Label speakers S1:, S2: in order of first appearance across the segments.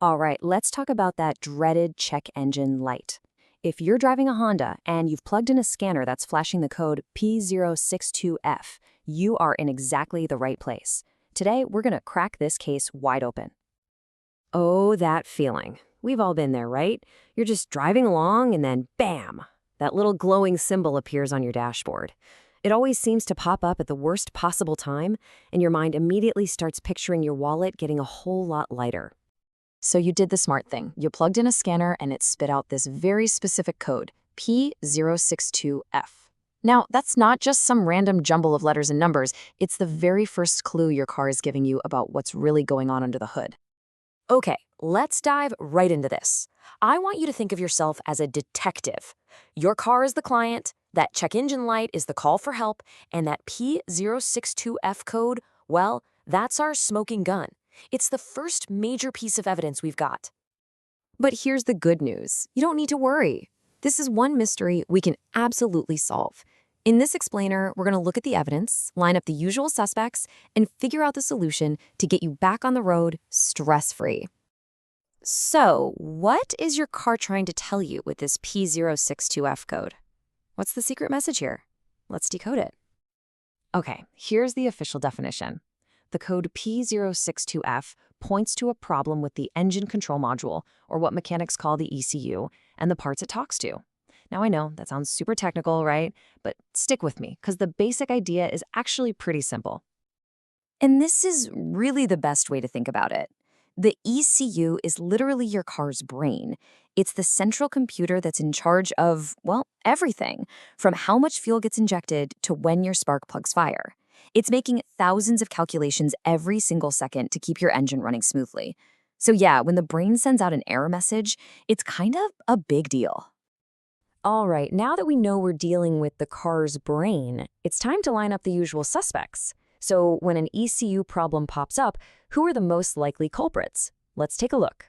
S1: All right, let's talk about that dreaded check engine light. If you're driving a Honda and you've plugged in a scanner that's flashing the code P062F, you are in exactly the right place. Today, we're going to crack this case wide open. Oh, that feeling. We've all been there, right? You're just driving along and then bam! That little glowing symbol appears on your dashboard. It always seems to pop up at the worst possible time, and your mind immediately starts picturing your wallet getting a whole lot lighter. So you did the smart thing. You plugged in a scanner and it spit out this very specific code, P062F. Now, that's not just some random jumble of letters and numbers. It's the very first clue your car is giving you about what's really going on under the hood. Okay, let's dive right into this. I want you to think of yourself as a detective. Your car is the client, that check engine light is the call for help, and that P062F code, well, that's our smoking gun. It's the first major piece of evidence we've got. But here's the good news. You don't need to worry. This is one mystery we can absolutely solve. In this explainer, we're going to look at the evidence, line up the usual suspects, and figure out the solution to get you back on the road stress-free. So, what is your car trying to tell you with this P062F code? What's the secret message here? Let's decode it. Okay, here's the official definition. The code P062F points to a problem with the engine control module, or what mechanics call the ECU, and the parts it talks to. Now I know that sounds super technical, right? But stick with me, because the basic idea is actually pretty simple. And this is really the best way to think about it. The ECU is literally your car's brain. It's the central computer that's in charge of, well, everything, from how much fuel gets injected to when your spark plugs fire. It's making thousands of calculations every single second to keep your engine running smoothly. So yeah, when the brain sends out an error message, it's kind of a big deal. All right, now that we know we're dealing with the car's brain, it's time to line up the usual suspects. So when an ECU problem pops up, who are the most likely culprits? Let's take a look.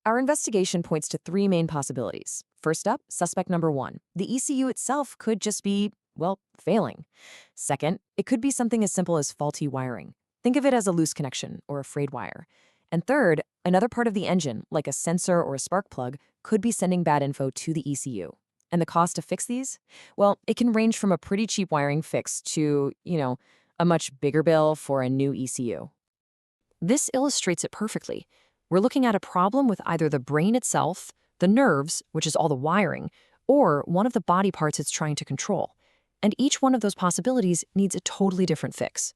S1: Our investigation points to three main possibilities. First up, suspect number one. The ECU itself could just be, well, failing. Second, it could be something as simple as faulty wiring. Think of it as a loose connection or a frayed wire. And third, another part of the engine, like a sensor or a spark plug, could be sending bad info to the ECU. And the cost to fix these? Well, it can range from a pretty cheap wiring fix to, a much bigger bill for a new ECU. This illustrates it perfectly. We're looking at a problem with either the brain itself, the nerves, which is all the wiring, or one of the body parts it's trying to control. And each one of those possibilities needs a totally different fix.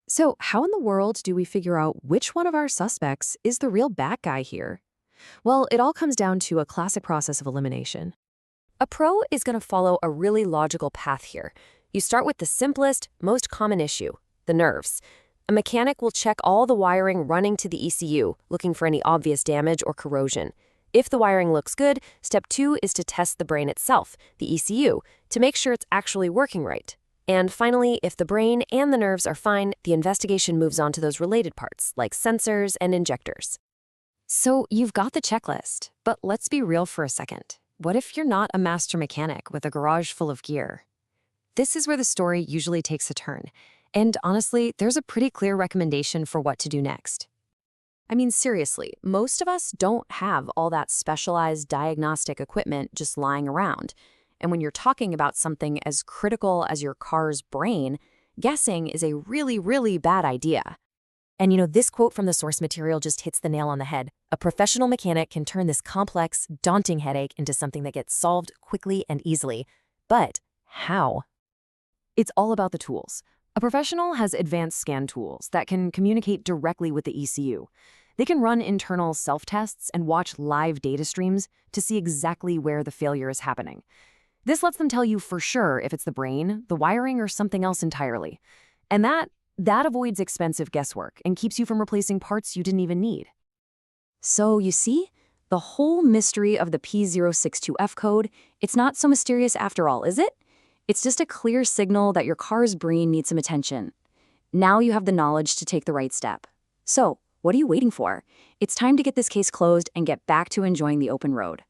S1: So how in the world do we figure out which one of our suspects is the real bad guy here? Well, it all comes down to a classic process of elimination. A pro is going to follow a really logical path here. You start with the simplest, most common issue, the nerves. A mechanic will check all the wiring running to the ECU, looking for any obvious damage or corrosion. If the wiring looks good, step 2 is to test the brain itself, the ECU, to make sure it's actually working right. And finally, if the brain and the nerves are fine, the investigation moves on to those related parts, like sensors and injectors. So you've got the checklist, but let's be real for a second. What if you're not a master mechanic with a garage full of gear? This is where the story usually takes a turn. And honestly, there's a pretty clear recommendation for what to do next. I mean, seriously, most of us don't have all that specialized diagnostic equipment just lying around. And when you're talking about something as critical as your car's brain, guessing is a really, really bad idea. And this quote from the source material just hits the nail on the head. A professional mechanic can turn this complex, daunting headache into something that gets solved quickly and easily. But how? It's all about the tools. A professional has advanced scan tools that can communicate directly with the ECU. They can run internal self-tests and watch live data streams to see exactly where the failure is happening. This lets them tell you for sure if it's the brain, the wiring, or something else entirely. And that avoids expensive guesswork and keeps you from replacing parts you didn't even need. So you see, the whole mystery of the P062F code, it's not so mysterious after all, is it? It's just a clear signal that your car's brain needs some attention. Now you have the knowledge to take the right step. So, what are you waiting for? It's time to get this case closed and get back to enjoying the open road.